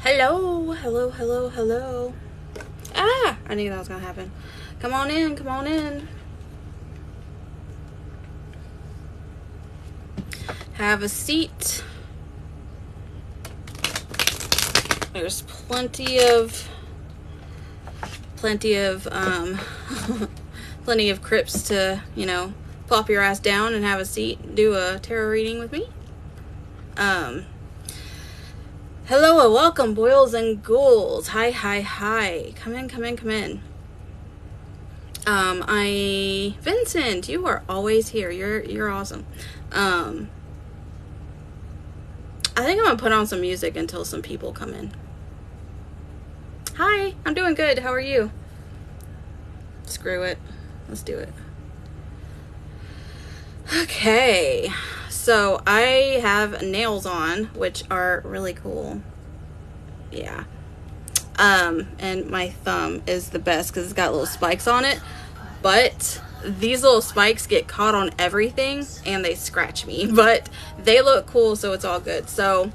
Hello, hello, hello, hello. Ah, I knew that was gonna happen. Come on in, come on in. Have a seat. There's plenty of plenty of crypts to, plop your ass down and have a seat and do a tarot reading with me. Hello and welcome, boils and ghouls. Hi, hi, hi. Come in, come in, come in. Vincent, you are always here. You're awesome. I think I'm gonna put on some music until some people come in. Hi, I'm doing good. How are you? Screw it. Let's do it. Okay. So I have nails on, which are really cool. Yeah. And my thumb is the best because it's got little spikes on it. But these little spikes get caught on everything and they scratch me. But they look cool, so it's all good. So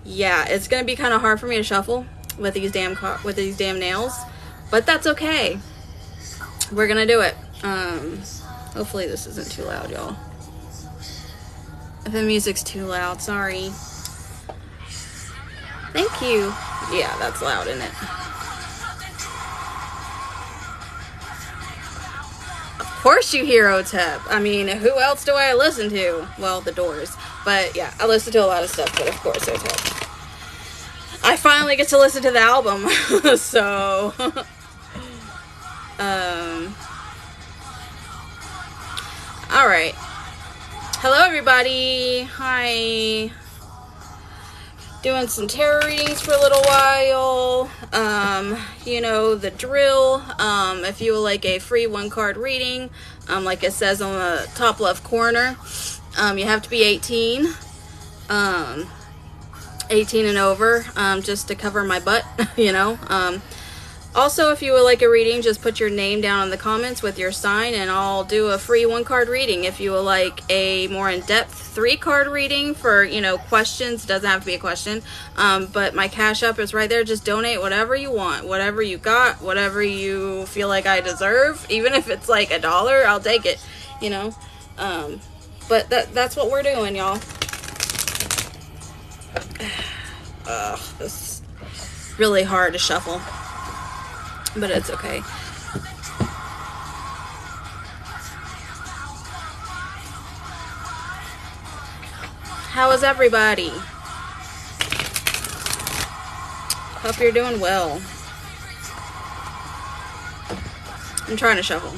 yeah, it's gonna be kind of hard for me to shuffle with these damn nails, but that's okay. We're gonna do it. Hopefully this isn't too loud, y'all. If the music's too loud, sorry. Thank you. Yeah, that's loud, isn't it? Of course you hear Otep. I mean, who else do I listen to? Well, The Doors. But yeah, I listen to a lot of stuff, but of course Otep. I finally get to listen to the album. So all right. Hello everybody. Hi. Doing some tarot readings for a little while. You know the drill. If you would like a free 1-card reading, like it says on the top left corner, you have to be 18. 18 and over, just to cover my butt, Also, if you would like a reading, just put your name down in the comments with your sign and I'll do a free 1-card reading. If you would like a more in-depth 3-card reading for, questions, doesn't have to be a question, but my Cash App is right there. Just donate whatever you want, whatever you got, whatever you feel like I deserve. Even if it's like $1, I'll take it, but that's what we're doing, y'all. This is really hard to shuffle, but it's okay. How is everybody? Hope you're doing well. I'm trying to shuffle.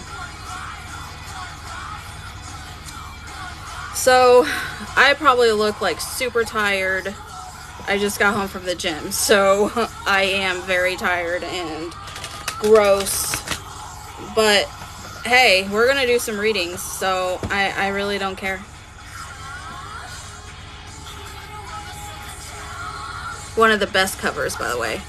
So, I probably look like super tired. I just got home from the gym, so I am very tired and gross. But hey, we're gonna do some readings, so I really don't care. One of the best covers, by the way.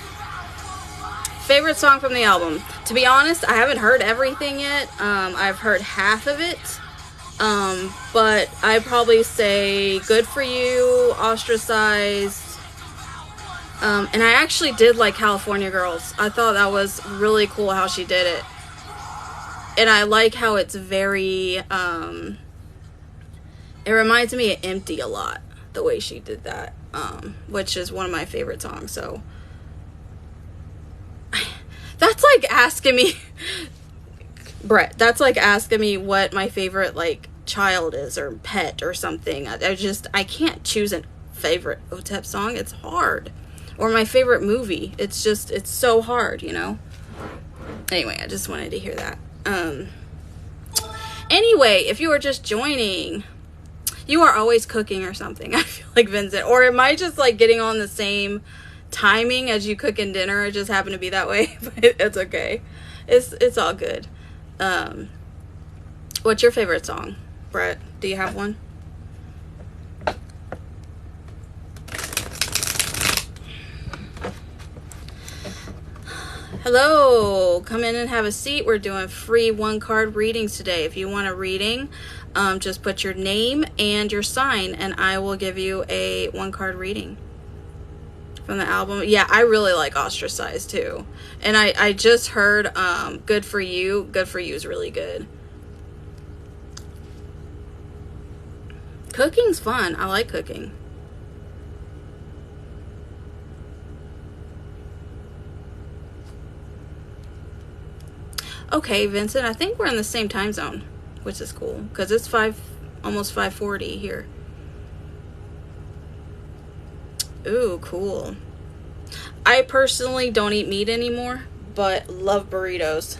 Favorite song from the album? To be honest, I haven't heard everything yet. I've heard half of it. But I'd probably say Good For You, Ostracized. And I actually did like California Girls. I thought that was really cool how she did it. And I like how it's very, it reminds me of Empty a lot, the way she did that, which is one of my favorite songs. So that's like asking me, Brett, that's like asking me what my favorite like child is or pet or something. I can't choose a favorite Otep song. It's hard. Or my favorite movie. It's so hard, Anyway, I just wanted to hear that. Anyway, if you are just joining, you are always cooking or something. I feel like Vincent. Or am I just like getting on the same timing as you cooking dinner? It just happened to be that way. But it's okay. It's all good. What's your favorite song, Brett? Do you have one? Hello, come in and have a seat. We're doing free 1-card readings today. If you want a reading, just put your name and your sign and I will give you a 1-card reading from the album. Yeah, I really like Ostracized too. And I just heard Good For You. Good For You is really good. Cooking's fun. I like cooking. Okay, Vincent, I think we're in the same time zone, which is cool because it's almost 5:40 here. Ooh, cool. I personally don't eat meat anymore, but love burritos.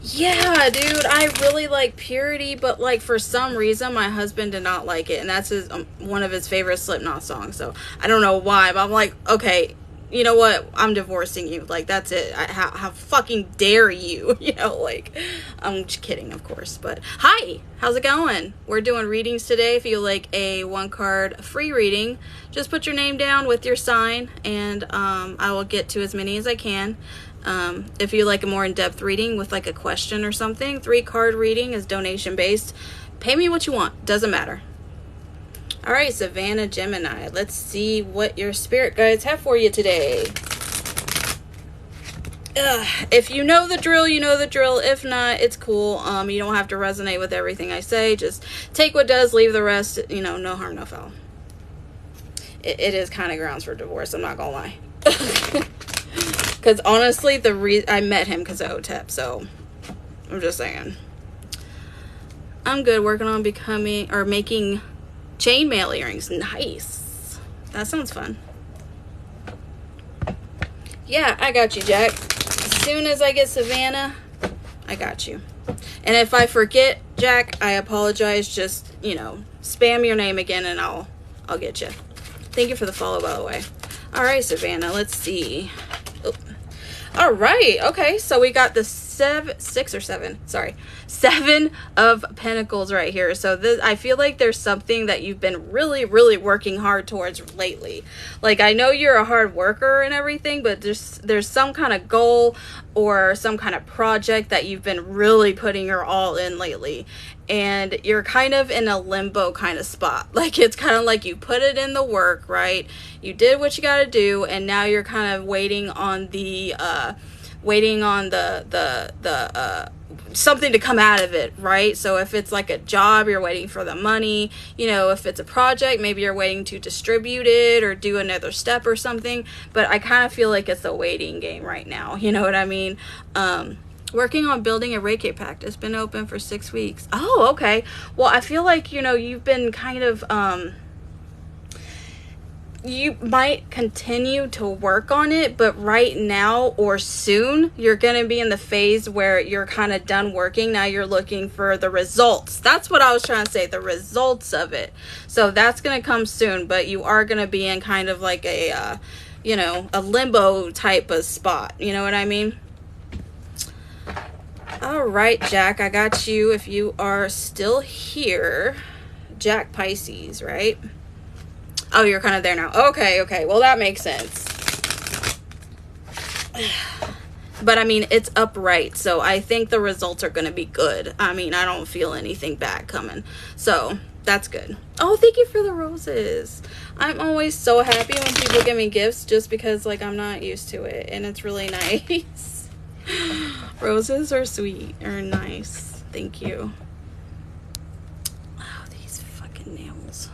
Yeah, dude, I really like Purity, but like for some reason my husband did not like it, and that's his one of his favorite Slipknot songs. So I don't know why, but I'm like, okay, you know what? I'm divorcing you. Like, that's it. How fucking dare you? You know, like, I'm just kidding, of course. But hi, how's it going? We're doing readings today. If you like a 1-card free reading, just put your name down with your sign, and I will get to as many as I can. If you like a more in-depth reading with like a question or something, 3-card reading is donation based. Pay me what you want. Doesn't matter. All right, Savannah Gemini. Let's see what your spirit guides have for you today. If you know the drill, you know the drill. If not, it's cool. You don't have to resonate with everything I say. Just take what does, leave the rest. You know, no harm, no foul. It is kind of grounds for divorce. I'm not gonna lie. Because honestly, I met him because of OTEP. So I'm just saying. I'm good. Working on making chainmail earrings. Nice. That sounds fun. Yeah, I got you, Jack. As soon as I get Savannah, I got you. And if I forget, Jack, I apologize. Just, you know, spam your name again and I'll get you. Thank you for the follow, by the way. All right, Savannah, let's see. Oh. All right. Okay, so we got the 7 of Pentacles right here. So this, I feel like there's something that you've been really, really working hard towards lately. Like, I know you're a hard worker and everything, but there's some kind of goal or some kind of project that you've been really putting your all in lately. And you're kind of in a limbo kind of spot. Like, it's kind of like you put it in the work, right? You did what you got to do, and now you're kind of waiting on the something to come out of it, right? So if it's like a job, you're waiting for the money. You know, if it's a project, maybe you're waiting to distribute it or do another step or something. But I kind of feel like it's a waiting game right now. You know what I mean? Working on building a Reiki pact. It's been open for 6 weeks. Oh, okay. Well, I feel like, you know, you've been kind of, you might continue to work on it, but right now or soon, you're going to be in the phase where you're kind of done working. Now you're looking for the results. That's what I was trying to say, the results of it. So that's going to come soon, but you are going to be in kind of like a, you know, a limbo type of spot. You know what I mean? All right, Jack, I got you. If you are still here, Jack Pisces, right? Oh, you're kind of there now. Okay. Well, that makes sense. But I mean, it's upright, so I think the results are going to be good. I mean, I don't feel anything bad coming. So that's good. Oh, thank you for the roses. I'm always so happy when people give me gifts just because, like, I'm not used to it. And it's really nice. Roses are sweet or nice. Thank you. Oh, these fucking nails.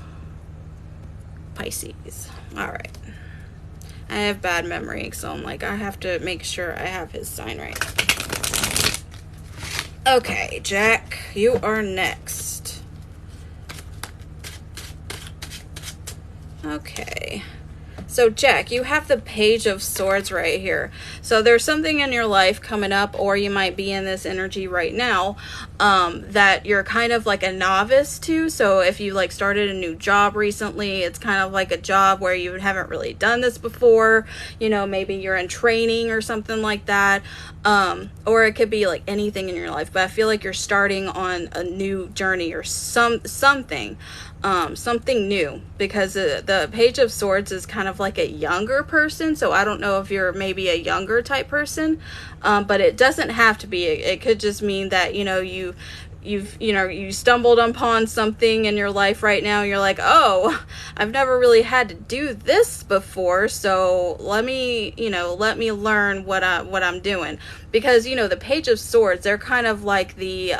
Pisces. All right. I have bad memory, so I'm like, I have to make sure I have his sign right. Okay, Jack, you are next. Okay. So, Jack, you have the Page of Swords right here. So there's something in your life coming up, or you might be in this energy right now, that you're kind of like a novice to. So if you like started a new job recently, it's kind of like a job where you haven't really done this before. You know, maybe you're in training or something like that. Or it could be like anything in your life. But I feel like you're starting on a new journey or something new, because the Page of Swords is kind of like a younger person. So I don't know if you're maybe a younger type person, but it doesn't have to be. It could just mean that, you know, you you stumbled upon something in your life right now. You're like, oh, I've never really had to do this before, so let me learn what I'm doing. Because, the Page of Swords, they're kind of like the,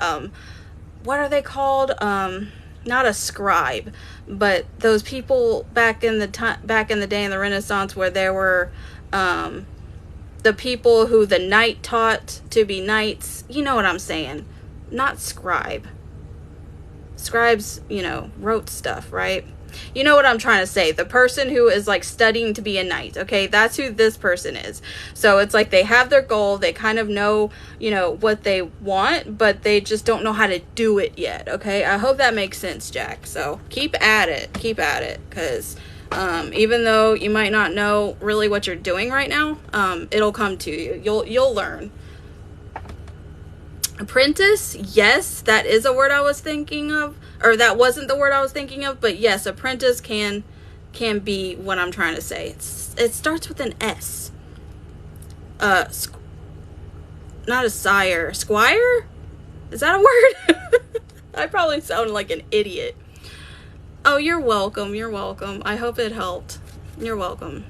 what are they called? Not a scribe, but those people back in the day in the Renaissance, where there were, the people who the knight taught to be knights. You know what I'm saying? Not scribe. Scribes, wrote stuff, right? You know what I'm trying to say. The person who is like studying to be a knight, okay? That's who this person is. So it's like they have their goal. They kind of know, what they want, but they just don't know how to do it yet, okay? I hope that makes sense, Jack. So keep at it. Keep at it. Because even though you might not know really what you're doing right now, it'll come to you. You'll learn. Apprentice, yes, that is a word I was thinking of, or that wasn't the word I was thinking of, but yes, apprentice can be what I'm trying to say. It starts with an S. Not a sire. Squire? Is that a word? I probably sound like an idiot. Oh, you're welcome. You're welcome. I hope it helped. You're welcome.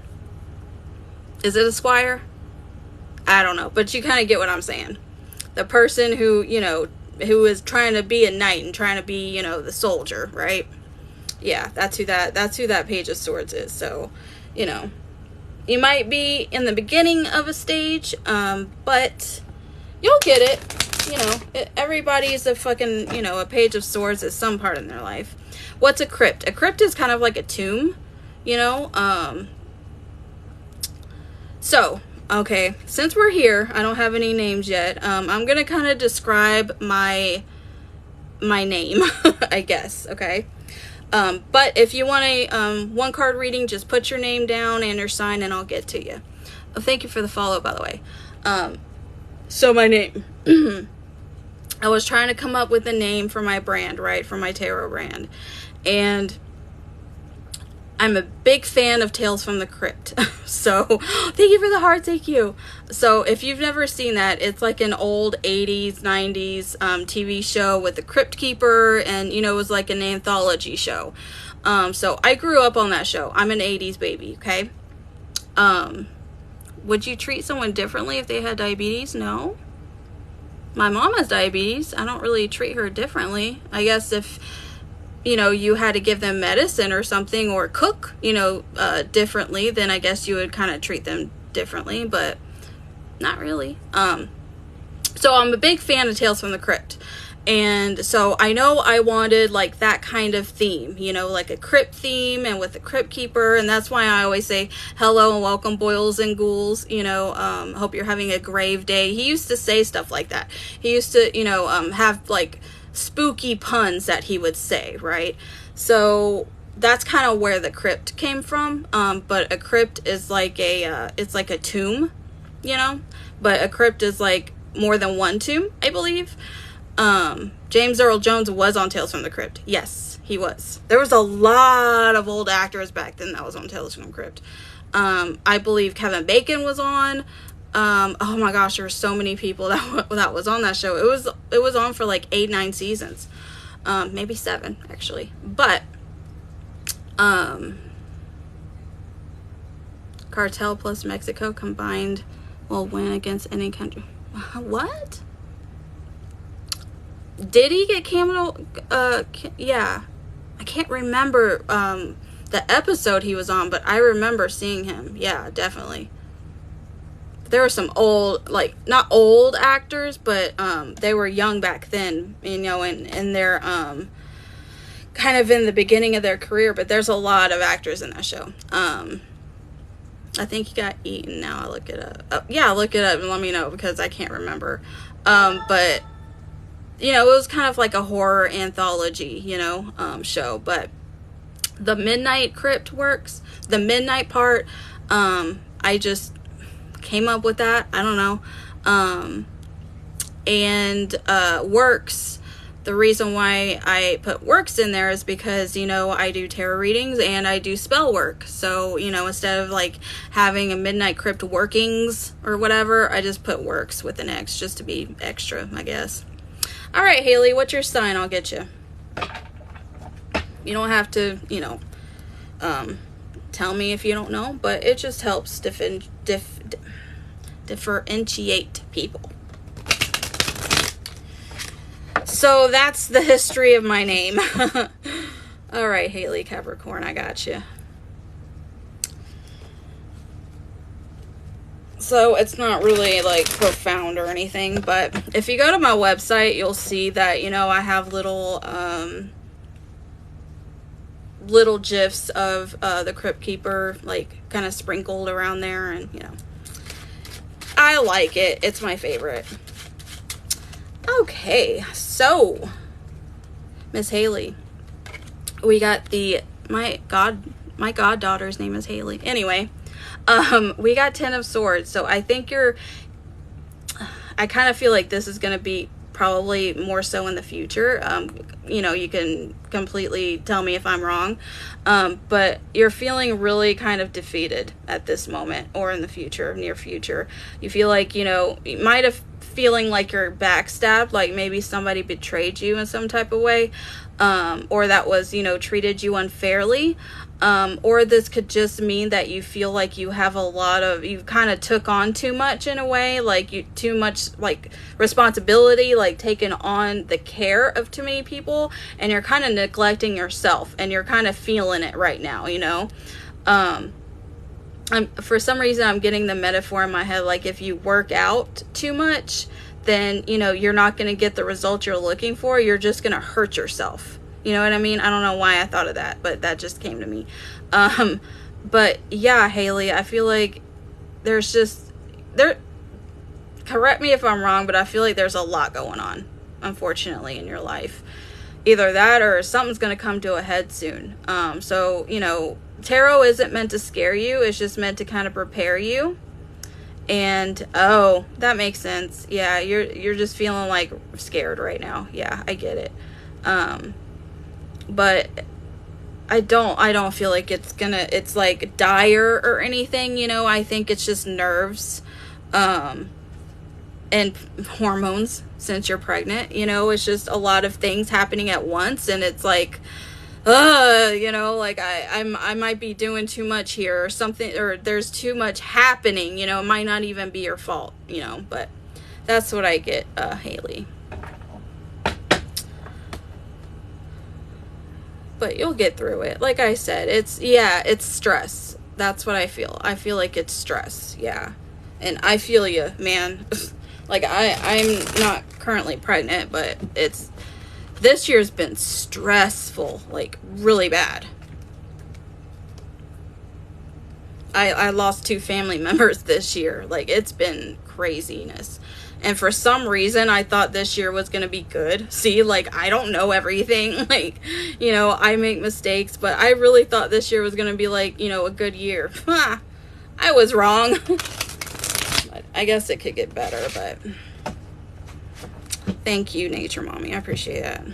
Is it a squire? I don't know, but you kind of get what I'm saying. The person who, who is trying to be a knight and trying to be, the soldier, right? Yeah, that's who that Page of Swords is. So, you might be in the beginning of a stage, but you'll get it. Everybody's a fucking, a Page of Swords at some part in their life. What's a crypt? A crypt is kind of like a tomb, So, okay, since we're here, I don't have any names yet. I'm gonna kind of describe my name, I guess, okay? But if you want a one card reading, just put your name down and your sign and I'll get to you. Oh, thank you for the follow, by the way. So my name. I was trying to come up with a name for my brand, right? For my tarot brand. And I'm a big fan of Tales from the Crypt. So, thank you for the heart, thank you. So, if you've never seen that, it's like an old 80s, 90s TV show with the Crypt Keeper, and, it was like an anthology show. So, I grew up on that show. I'm an 80s baby, okay? Would you treat someone differently if they had diabetes? No. My mom has diabetes. I don't really treat her differently. I guess if you had to give them medicine or something, or cook, differently, then I guess you would kind of treat them differently, but not really. So I'm a big fan of Tales from the Crypt. And so I know I wanted like that kind of theme, like a crypt theme and with the Crypt Keeper. And that's why I always say hello and welcome, boils and ghouls. Hope you're having a grave day. He used to say stuff like that. He used to, have like spooky puns that he would say, right? So that's kind of where the crypt came from. But a crypt is like it's like a tomb, but a crypt is like more than one tomb, I believe. James Earl Jones was on Tales from the Crypt. Yes, he was. There was a lot of old actors back then that was on Tales from the Crypt. I believe Kevin Bacon was on. Oh my gosh, there were so many people that was on that show. It was on for like 8-9 seasons. Maybe 7 actually. But cartel plus Mexico combined will win against any country. What? Did he get cameo? Yeah. I can't remember the episode he was on, but I remember seeing him. Yeah, definitely. There were some old, like, not old actors, but they were young back then, and they're kind of in the beginning of their career, but there's a lot of actors in that show. I think he got eaten now. I look it up. Yeah, look it up and let me know because I can't remember. But it was kind of like a horror anthology, show. But the Midnightcryptworx, the midnight part, I just came up with that. I don't know. And works. The reason why I put works in there is because, I do tarot readings and I do spell work. So, instead of like having a Midnight Crypt workings or whatever, I just put works with an X just to be extra, I guess. All right, Haley, what's your sign? I'll get you. You don't have to, you know, tell me if you don't know, but it just helps differentiate people. So that's the history of my name. All right, Haley, Capricorn, I got you. So it's not really like profound or anything, but if you go to my website, you'll see that, you know, I have little gifs of the Crypt Keeper, like kind of sprinkled around there, and you know, I like it. It's my favorite. Okay, so Miss Haley, we got my goddaughter's name is Haley. Anyway, we got 10 of Swords. So I think I kind of feel like this is going to be probably more so in the future. You know, you can completely tell me if I'm wrong. But you're feeling really kind of defeated at this moment, or in the future, near future. You feel like, you know, you might have feeling like you're backstabbed, like maybe somebody betrayed you in some type of way, or that was, you know, treated you unfairly, or this could just mean that you feel like you have you kind of took on too much in a way, like you too much like responsibility, like taking on the care of too many people, and you're kind of neglecting yourself, and you're kind of feeling it right now, you know. For some reason, I'm getting the metaphor in my head, like if you work out too much, then, you know, you're not going to get the result you're looking for. You're just going to hurt yourself. You know what I mean? I don't know why I thought of that, but that just came to me. But yeah, Haley, I feel like correct me if I'm wrong, but I feel like there's a lot going on, unfortunately, in your life. Either that or something's going to come to a head soon. So, you know, tarot isn't meant to scare you. It's just meant to kind of prepare you. And, oh, that makes sense. Yeah, you're just feeling like scared right now. Yeah, I get it. But I don't feel like it's like dire or anything, you know. I think it's just nerves, and hormones, since you're pregnant, you know. It's just a lot of things happening at once, and it's like, you know, like I might be doing too much here or something, or there's too much happening, you know. It might not even be your fault, you know, but that's what I get, Haley. But you'll get through it. Like I said, it's stress. That's what I feel. I feel like it's stress. Yeah. And I feel you, man. Like I'm not currently pregnant, but this year's been stressful, like really bad. I lost 2 family members this year. Like, it's been craziness. And for some reason, I thought this year was going to be good. See, like, I don't know everything. Like, you know, I make mistakes. But I really thought this year was going to be, like, you know, a good year. I was wrong. But I guess it could get better. But thank you, Nature Mommy. I appreciate that.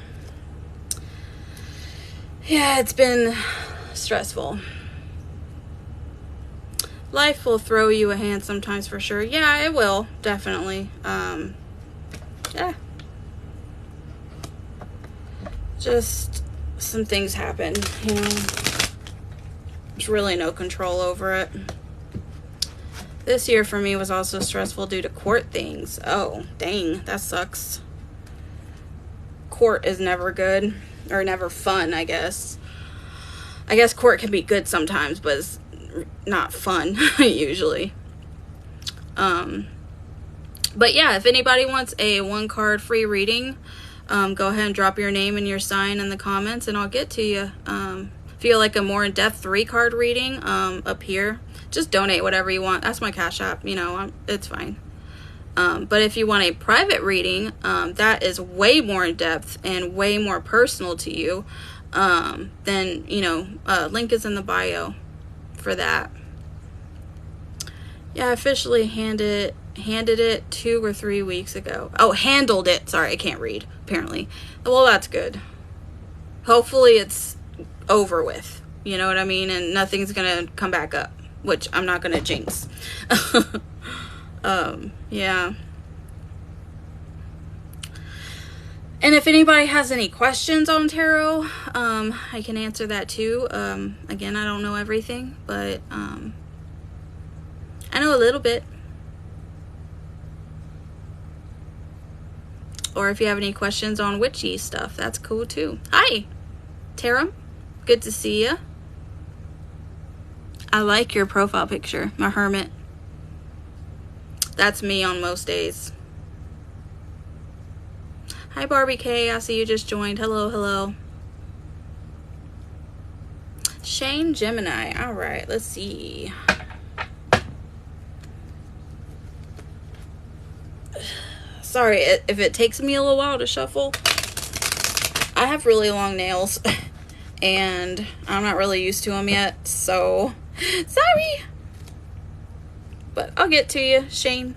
Yeah, it's been stressful. Life will throw you a hand sometimes, for sure. Yeah, it will. Definitely. Yeah. Just some things happen, you know. There's really no control over it. This year for me was also stressful due to court things. Oh, dang. That sucks. Court is never good. Or never fun, I guess. I guess court can be good sometimes, but it's not fun usually. But yeah, if anybody wants a 1-card free reading, go ahead and drop your name and your sign in the comments, and I'll get to you. If you like a more in-depth 3-card reading, up here, just donate whatever you want. That's my Cash App, you know. It's fine. But if you want a private reading, that is way more in depth and way more personal to you, then, you know, link is in the bio for that. Yeah, I officially handed it 2 or 3 weeks ago. Oh, handled it. Sorry, I can't read, apparently. Well, that's good. Hopefully it's over with. You know what I mean? And nothing's gonna come back up, which I'm not gonna jinx. Yeah. And if anybody has any questions on tarot, I can answer that too. Again, I don't know everything, but I know a little bit. Or if you have any questions on witchy stuff, that's cool too. Hi, Tara. Good to see you. I like your profile picture, my hermit. That's me on most days. Hi, Barbie K. I see you just joined. Hello, hello. Shane Gemini. All right, let's see. Sorry if it takes me a little while to shuffle. I have really long nails and I'm not really used to them yet, so sorry. But I'll get to you, Shane.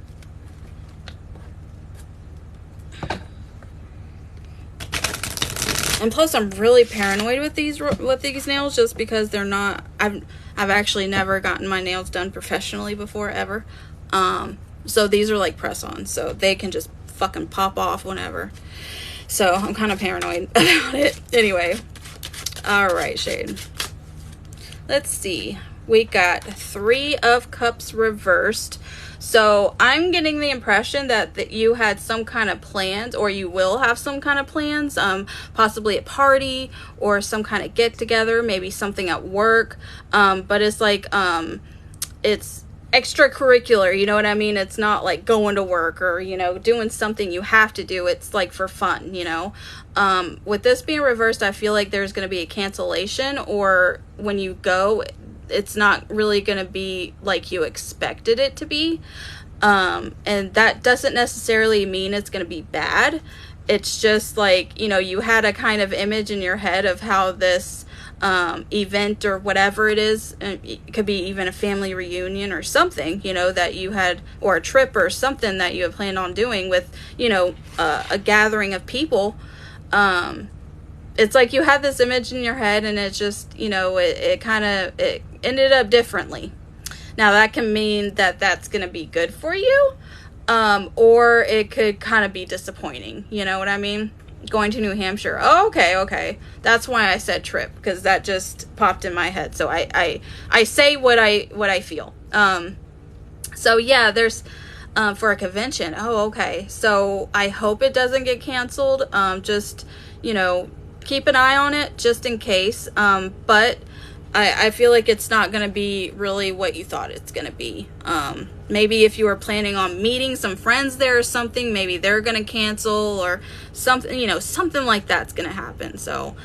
And plus, I'm really paranoid with these nails, just because they're not. I've actually never gotten my nails done professionally before, ever. So these are like press-ons, so they can just fucking pop off whenever. So I'm kind of paranoid about it. Anyway, all right, Shade. Let's see. We got 3 of Cups reversed. So I'm getting the impression that you had some kind of plans, or you will have some kind of plans, possibly a party or some kind of get together, maybe something at work. But it's like, it's extracurricular, you know what I mean? It's not like going to work or, you know, doing something you have to do. It's like for fun, you know? With this being reversed, I feel like there's going to be a cancellation, or when you go, it's not really going to be like you expected it to be. And that doesn't necessarily mean it's going to be bad. It's just like, you know, you had a kind of image in your head of how this event or whatever it is, it could be even a family reunion or something, you know, that you had, or a trip or something that you had planned on doing with, you know, a gathering of people. It's like you had this image in your head, and it just, you know, it ended up differently. Now that can mean that that's going to be good for you, or it could kind of be disappointing, you know what I mean? Going to New Hampshire. Oh, okay. That's why I said trip, because that just popped in my head. So I say what I feel. So yeah, there's for a convention. Oh, okay. So I hope it doesn't get canceled. Just, you know, keep an eye on it just in case. But I feel like it's not going to be really what you thought it's going to be. Maybe if you were planning on meeting some friends there or something, maybe they're going to cancel or something, you know, something like that's going to happen. So,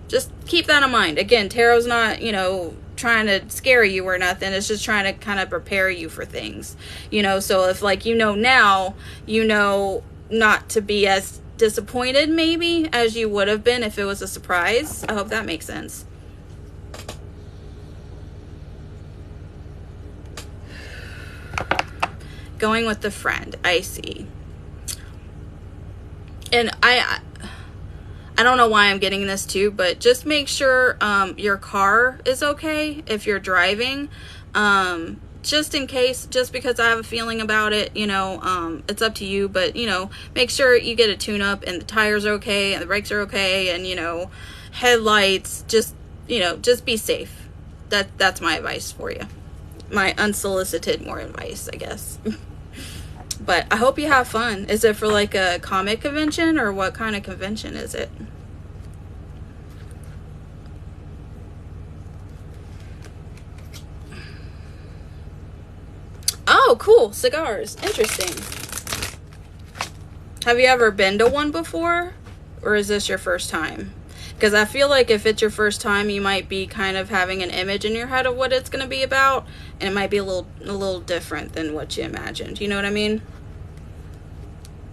just keep that in mind. Again, tarot's not, you know, trying to scare you or nothing. It's just trying to kind of prepare you for things, you know. So if, like, you know now, you know not to be as disappointed maybe as you would have been if it was a surprise. I hope that makes sense. Going with the friend, I see. And I don't know why I'm getting this too, but just make sure your car is okay if you're driving. Just in case, just because I have a feeling about it, you know, it's up to you, but, you know, make sure you get a tune-up and the tires are okay and the brakes are okay, and, you know, headlights, just, you know, just be safe. That's my advice for you. My unsolicited more advice, I guess. But I hope you have fun. Is it for like a comic convention, or what kind of convention is it? Oh, cool. Cigars. Interesting. Have you ever been to one before? Or is this your first time? Because I feel like if it's your first time, you might be kind of having an image in your head of what it's going to be about. And it might be a little different than what you imagined. You know what I mean?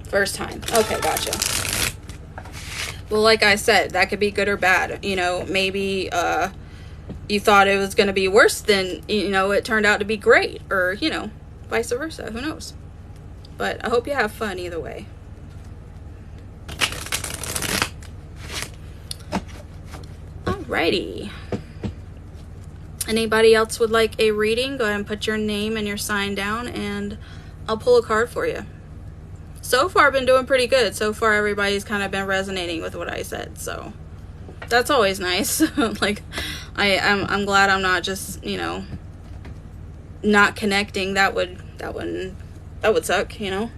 First time. Okay, gotcha. Well, like I said, that could be good or bad. You know, maybe you thought it was going to be worse than, you know, it turned out to be great. Or, you know, vice versa. Who knows? But I hope you have fun either way. Alrighty. Anybody else would like a reading? Go ahead and put your name and your sign down, and I'll pull a card for you. so far been doing pretty good. So far everybody's kind of been resonating with what I said, so that's always nice. Like, I'm glad I'm not just, you know, not connecting. That would suck, you know.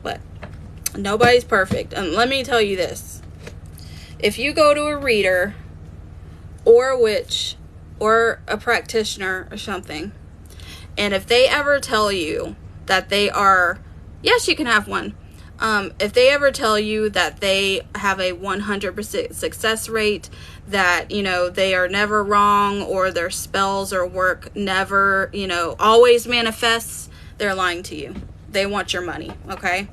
But nobody's perfect. And let me tell you this. If you go to a reader or a witch or a practitioner or something, and if they ever tell you that they are, yes, you can have one. If they ever tell you that they have a 100% success rate, that, you know, they are never wrong, or their spells or work never, you know, always manifests, they're lying to you. They want your money, okay?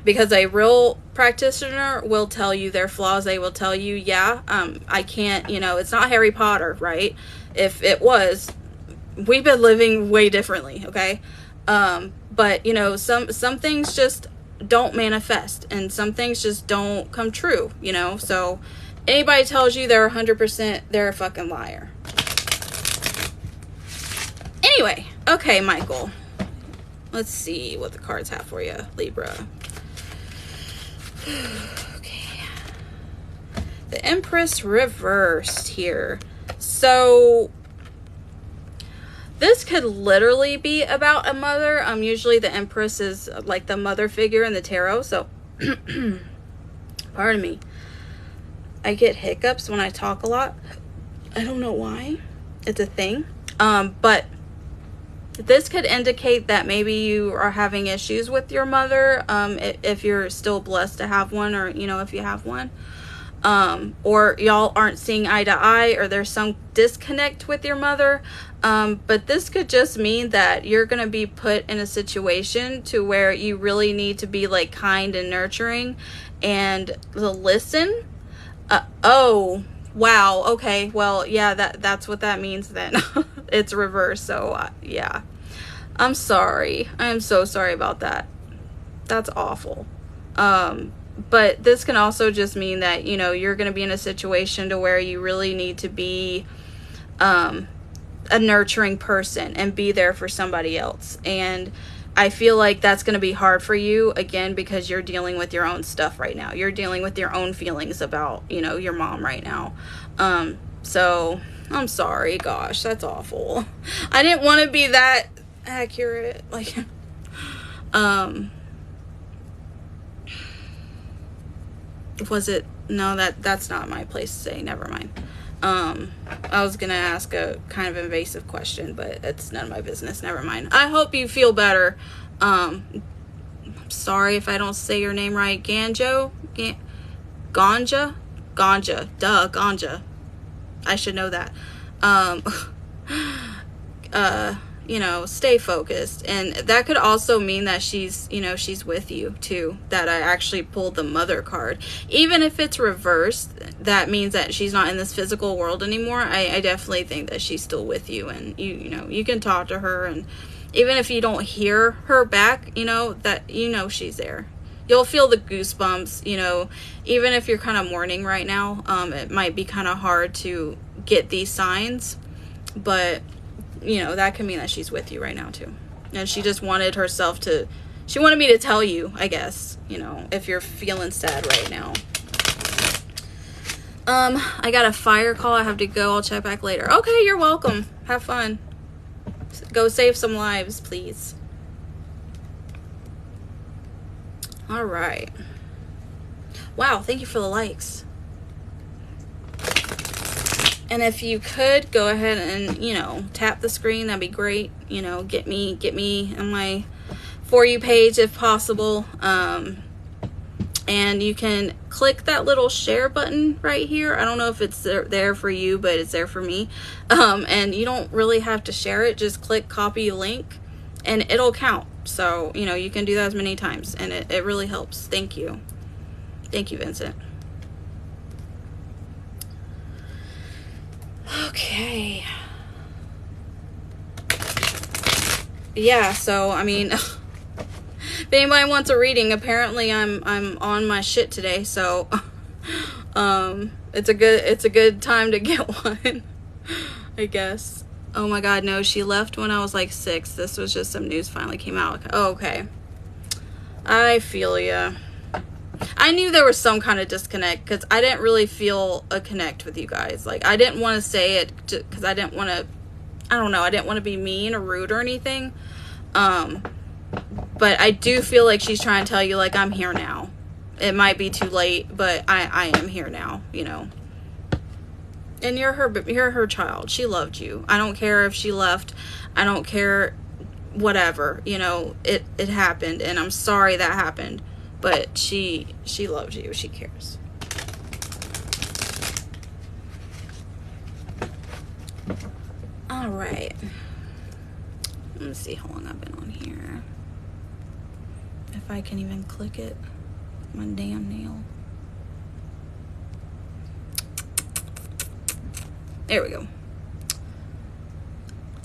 Because a real practitioner will tell you their flaws. They will tell you, yeah, I can't, you know, it's not Harry Potter, right? If it was, we've been living way differently, okay? But, you know, some things just don't manifest, and some things just don't come true, you know? So anybody tells you they're 100%, they're a fucking liar. Anyway, okay, Michael. Let's see what the cards have for you, Libra. Okay. The Empress reversed here. So this could literally be about a mother. Usually the Empress is like the mother figure in the tarot. So, pardon me. I get hiccups when I talk a lot. I don't know why. It's a thing. But this could indicate that maybe you are having issues with your mother, if you're still blessed to have one, or, you know, if you have one. Or y'all aren't seeing eye to eye, or there's some disconnect with your mother. But this could just mean that you're going to be put in a situation to where you really need to be like kind and nurturing and listen. Oh, wow. Okay. Well, yeah, that's what that means then. It's reversed. So, yeah. I'm sorry. I am so sorry about that. That's awful. But this can also just mean that, you know, you're going to be in a situation to where you really need to be a nurturing person and be there for somebody else. And I feel like that's going to be hard for you, again, because you're dealing with your own stuff right now. You're dealing with your own feelings about, you know, your mom right now. So I'm sorry. Gosh, that's awful. I didn't want to be that accurate. Like, was it? No, that's not my place to say. Never mind. I was gonna ask a kind of invasive question, but it's none of my business. Never mind. I hope you feel better. I'm sorry if I don't say your name right. Ganja? Ganja? Ganja. I should know that. You know, stay focused. And that could also mean that she's, you know, she's with you too. That I actually pulled the mother card. Even if it's reversed, that means that she's not in this physical world anymore. I definitely think that she's still with you, and you know, you can talk to her, and even if you don't hear her back, you know, that, you know, she's there. You'll feel the goosebumps, you know, even if you're kind of mourning right now. It might be kind of hard to get these signs, but you know, that can mean that she's with you right now too. And she just wanted herself to, she wanted me to tell you, I guess, you know, if you're feeling sad right now. I got a fire call. I have to go. I'll check back later. Okay, you're welcome. Have fun. Go save some lives, please. All right. Wow, thank you for the likes. And if you could go ahead and, you know, tap the screen, that'd be great. You know, get me on my For You page if possible. And you can click that little share button right here. I don't know if it's there for you, but it's there for me. And you don't really have to share it. Just click copy link and it'll count. So, you know, you can do that as many times, and it really helps. Thank you. Thank you, Vincent. Okay. Yeah, so I mean, if anybody wants a reading, apparently I'm on my shit today, so it's a good time to get one, I guess. Oh my God, no, she left when I was like 6. This was just some news finally came out. Oh, okay. I feel ya. I knew there was some kind of disconnect because I didn't really feel a connect with you guys. Like, I didn't want to say it because I didn't want to, I don't know, I didn't want to be mean or rude or anything. But I do feel like she's trying to tell you, like, I'm here now. It might be too late, but I am here now, you know. And you're her child. She loved you. I don't care if she left. I don't care, whatever, you know, it happened, and I'm sorry that happened. But she loves you. She cares. All right. Let me see how long I've been on here. If I can even click it. My damn nail. There we go.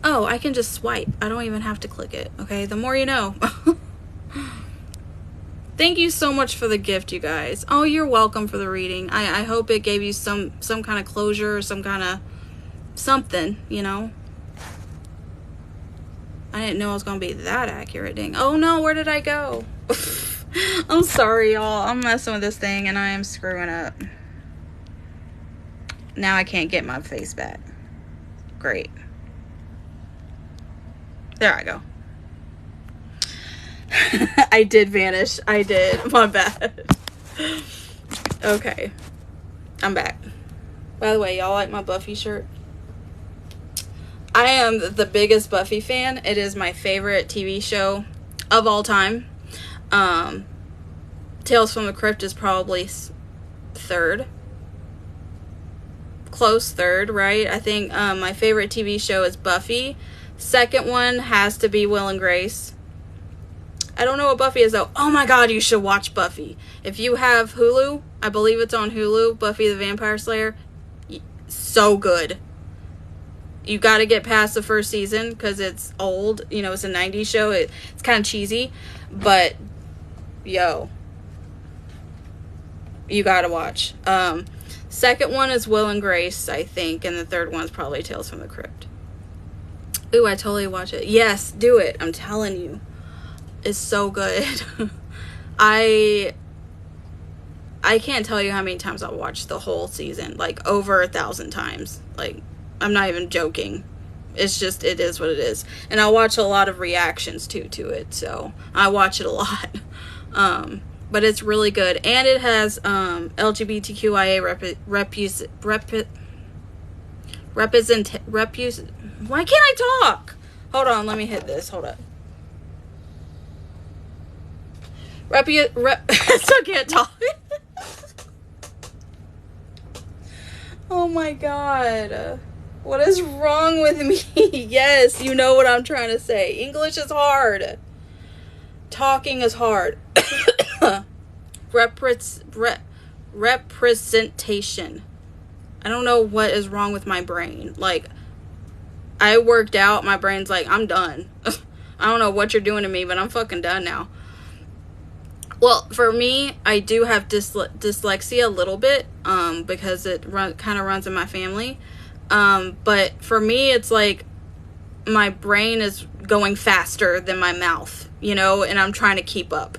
Oh, I can just swipe. I don't even have to click it. Okay, the more you know. Thank you so much for the gift, you guys. Oh, you're welcome for the reading. I hope it gave you some kind of closure, or some kind of something, you know. I didn't know it was going to be that accurate. Dang. Oh no, where did I go? I'm sorry, y'all. I'm messing with this thing and I am screwing up. Now I can't get my face back. Great. There I go. I did vanish. I did. My bad. Okay. I'm back. By the way, y'all like my Buffy shirt? I am the biggest Buffy fan. It is my favorite TV show of all time. Tales from the Crypt is probably third. Close third, right? I think my favorite TV show is Buffy. Second one has to be Will and Grace. I don't know what Buffy is though. Oh my God, you should watch Buffy. If you have Hulu, I believe it's on Hulu, Buffy the Vampire Slayer. So good. You got to get past the first season because it's old. You know, it's a 90s show. It's kind of cheesy. But, yo. You got to watch. Second one is Will and Grace, I think. And the third one is probably Tales from the Crypt. Ooh, I totally watch it. Yes, do it. I'm telling you. It's so good. I can't tell you how many times I've watched the whole season. Like, over 1,000 times. Like, I'm not even joking. It's just, it is what it is. And I watch a lot of reactions, too, to it. So, I watch it a lot. But it's really good. And it has LGBTQIA why can't I talk? Hold on, let me hit this. Hold up. I still can't talk. Oh my God. What is wrong with me? Yes, you know what I'm trying to say. English is hard. Talking is hard. Representation. I don't know what is wrong with my brain. Like, I worked out. My brain's like, I'm done. I don't know what you're doing to me, but I'm fucking done now. Well, for me, I do have dyslexia a little bit, because it kind of runs in my family. But for me, it's like my brain is going faster than my mouth, you know, and I'm trying to keep up.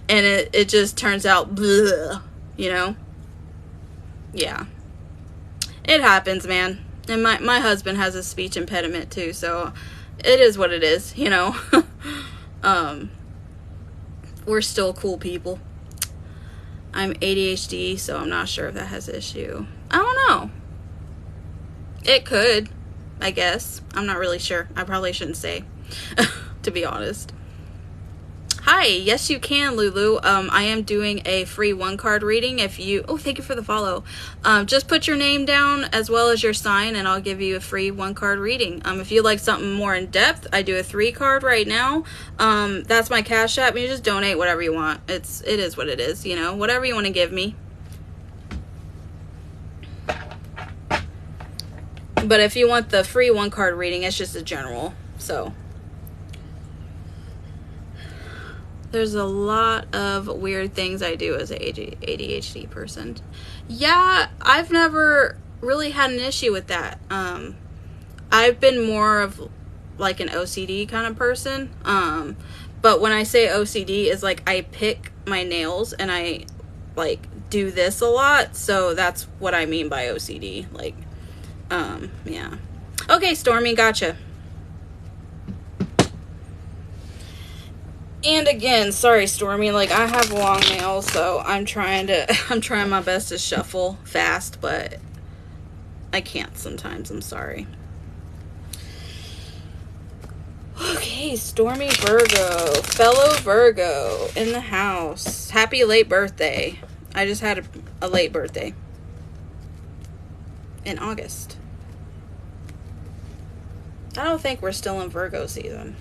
And it just turns out, bleh, you know? Yeah. It happens, man. And my husband has a speech impediment too, so it is what it is, you know? We're still cool people. I'm ADHD, so I'm not sure if that has an issue. I don't know. It could, I guess. I'm not really sure. I probably shouldn't say, to be honest. Hi, yes you can, Lulu. I am doing a free 1-card reading. If you, oh, thank you for the follow. Just put your name down as well as your sign, and I'll give you a free 1-card reading. If you like something more in depth, I do a 3-card right now. That's my Cash App. You just donate whatever you want. It is what it is, you know, whatever you want to give me. But if you want the free 1-card reading, it's just a general. So there's a lot of weird things I do as an ADHD person. Yeah, I've never really had an issue with that. I've been more of like an OCD kind of person. But when I say OCD, is like I pick my nails and I like do this a lot. So that's what I mean by OCD. Like, yeah. Okay, Stormy, gotcha. And again, sorry, Stormy, like I have long nails, so I'm trying my best to shuffle fast, but I can't sometimes. I'm sorry. Okay, Stormy Virgo, fellow Virgo in the house. Happy late birthday. I just had a late birthday in August. I don't think we're still in Virgo season.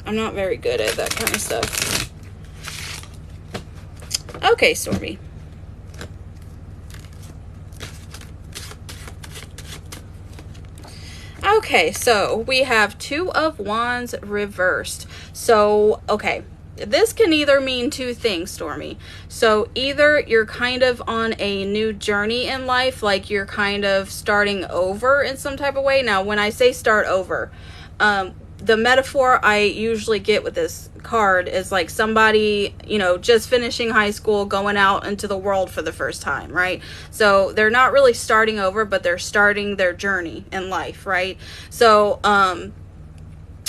I'm not very good at that kind of stuff. Okay, Stormy. Okay, so we have Two of Wands reversed. So, okay, this can either mean two things, Stormy. So either you're kind of on a new journey in life, like you're kind of starting over in some type of way. Now, when I say start over, the metaphor I usually get with this card is like somebody, you know, just finishing high school, going out into the world for the first time, right? So they're not really starting over, but they're starting their journey in life, right? So,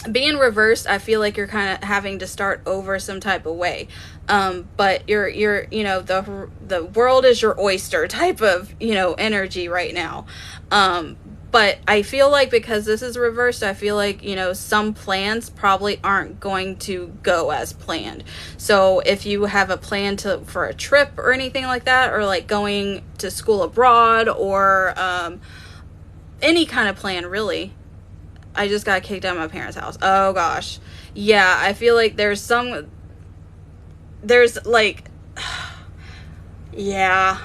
being reversed, I feel like you're kind of having to start over some type of way. But you're, you know, the world is your oyster type of, you know, energy right now. But I feel like because this is reversed, I feel like, you know, some plans probably aren't going to go as planned. So if you have a plan for a trip or anything like that, or like going to school abroad, or any kind of plan, really. I just got kicked out of my parents' house. Oh gosh. Yeah, I feel like there's like, yeah.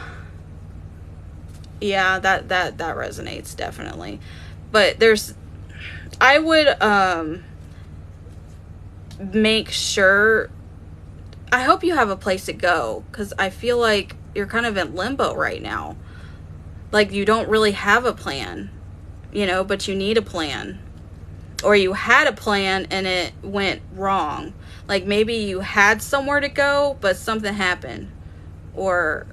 Yeah, that resonates definitely. But I would make sure, I hope you have a place to go, because I feel like you're kind of in limbo right now. Like you don't really have a plan, you know, but you need a plan. Or you had a plan and it went wrong. Like maybe you had somewhere to go, but something happened. Or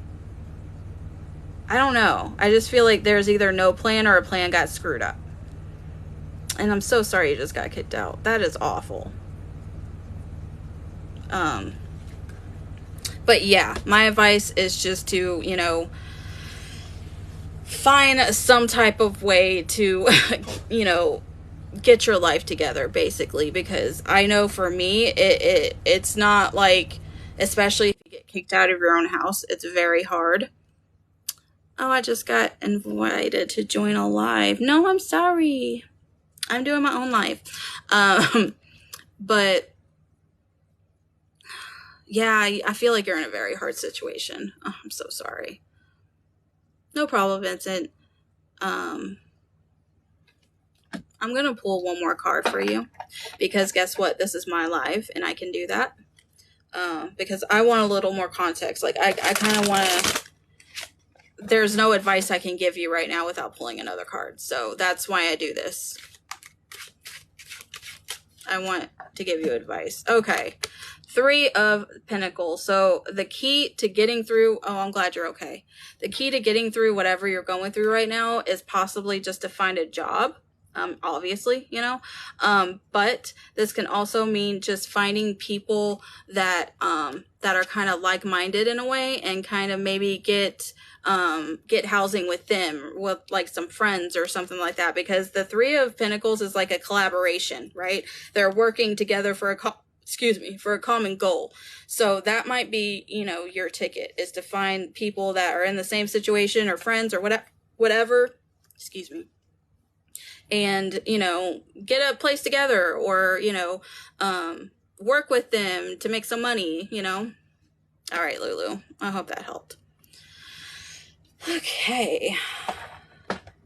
I don't know. I just feel like there's either no plan or a plan got screwed up. And I'm so sorry you just got kicked out. That is awful. But yeah, my advice is just to, you know, find some type of way to, you know, get your life together, basically, because I know for me it's not like, especially if you get kicked out of your own house, it's very hard. Oh, I just got invited to join a live. No, I'm sorry, I'm doing my own live. But yeah, I feel like you're in a very hard situation. Oh, I'm so sorry. No problem, Vincent. I'm going to pull one more card for you, because guess what? This is my live and I can do that. Because I want a little more context. Like I kind of want to, there's no advice I can give you right now without pulling another card. So that's why I do this. I want to give you advice. Okay. Three of Pentacles. So the key to getting through, oh, I'm glad you're okay. The key to getting through whatever you're going through right now is possibly just to find a job. Obviously, you know, but this can also mean just finding people that are kind of like-minded in a way, and kind of maybe get housing with them, with like some friends or something like that, because the Three of Pentacles is like a collaboration, right? They're working together for a common goal. So that might be, you know, your ticket, is to find people that are in the same situation, or friends, or whatever, excuse me, and, you know, get a place together, or, you know, work with them to make some money, you know. All right, Lulu, I hope that helped. Okay.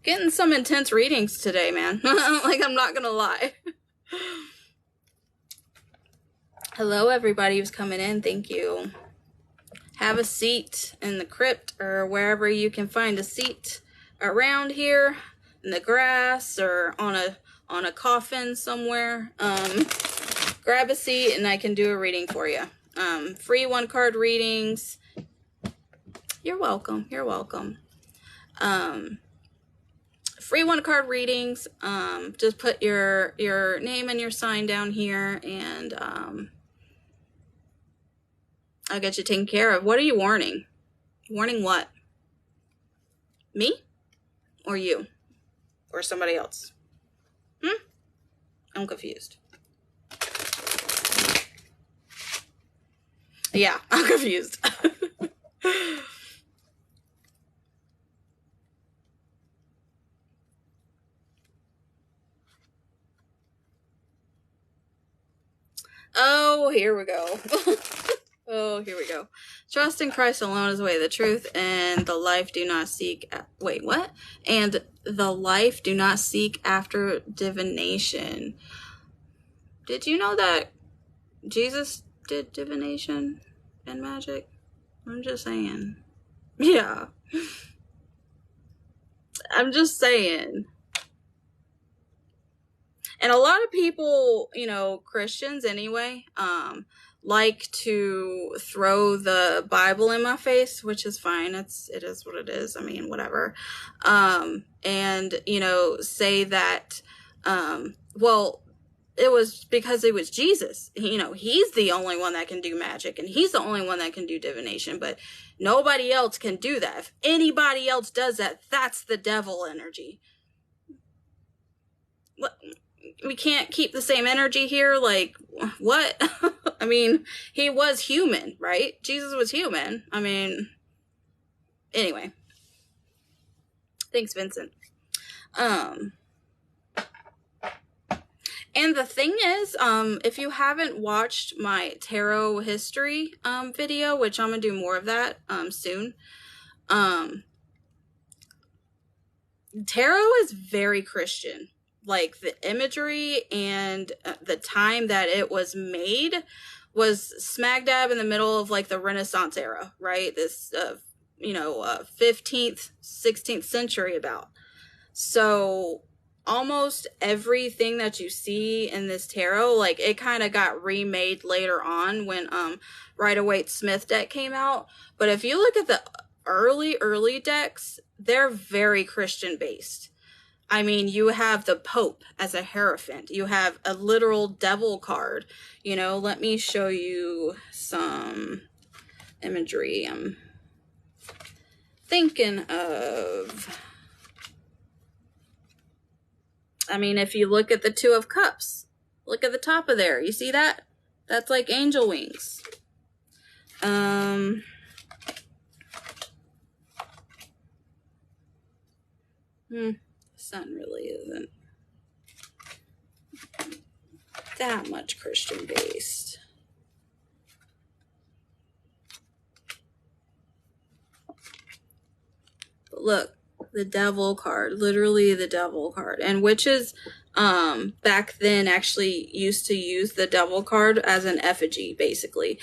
Getting some intense readings today, man. Like, I'm not gonna lie. Hello, everybody who's coming in. Thank you. Have a seat in the crypt, or wherever you can find a seat around here. in the grass or on a coffin somewhere, grab a seat and I can do a reading for you. Free 1-card readings. You're welcome. You're welcome. Free 1-card readings. Just put your name and your sign down here, and I'll get you taken care of. What are you warning? Warning what? Me? Or you? Or somebody else? I'm confused. Yeah, I'm confused. Oh, here we go. Oh, here we go. Trust in Christ alone is the way, the truth, and the life do not seek... Wait, what? And the life do not seek after divination. Did you know that Jesus did divination and magic? I'm just saying. Yeah. I'm just saying. And a lot of people, you know, Christians anyway, like to throw the Bible in my face, which is fine. It is what it is. I mean, whatever. And, you know, say that, well, it was because it was Jesus. You know, he's the only one that can do magic, and he's the only one that can do divination, but nobody else can do that. If anybody else does that, that's the devil energy. What? We can't keep the same energy here? Like, what? I mean, he was human, right? Jesus was human. I mean, anyway. Thanks, Vincent. And the thing is, if you haven't watched my tarot history video, which I'm going to do more of that soon, tarot is very Christian. Like, the imagery and the time that it was made was smack dab in the middle of, like, the Renaissance era, right? This, 15th, 16th century about. So almost everything that you see in this tarot, like, it kind of got remade later on when Rider-Waite-Smith deck came out. But if you look at the early decks, they're very Christian based. I mean, you have the Pope as a Hierophant. You have a literal devil card. You know, let me show you some imagery I'm thinking of. I mean, if you look at the Two of Cups, look at the top of there. You see that? That's like angel wings. Sun really isn't that much Christian based. But look, the devil card, literally the devil card. And witches back then actually used to use the devil card as an effigy, basically,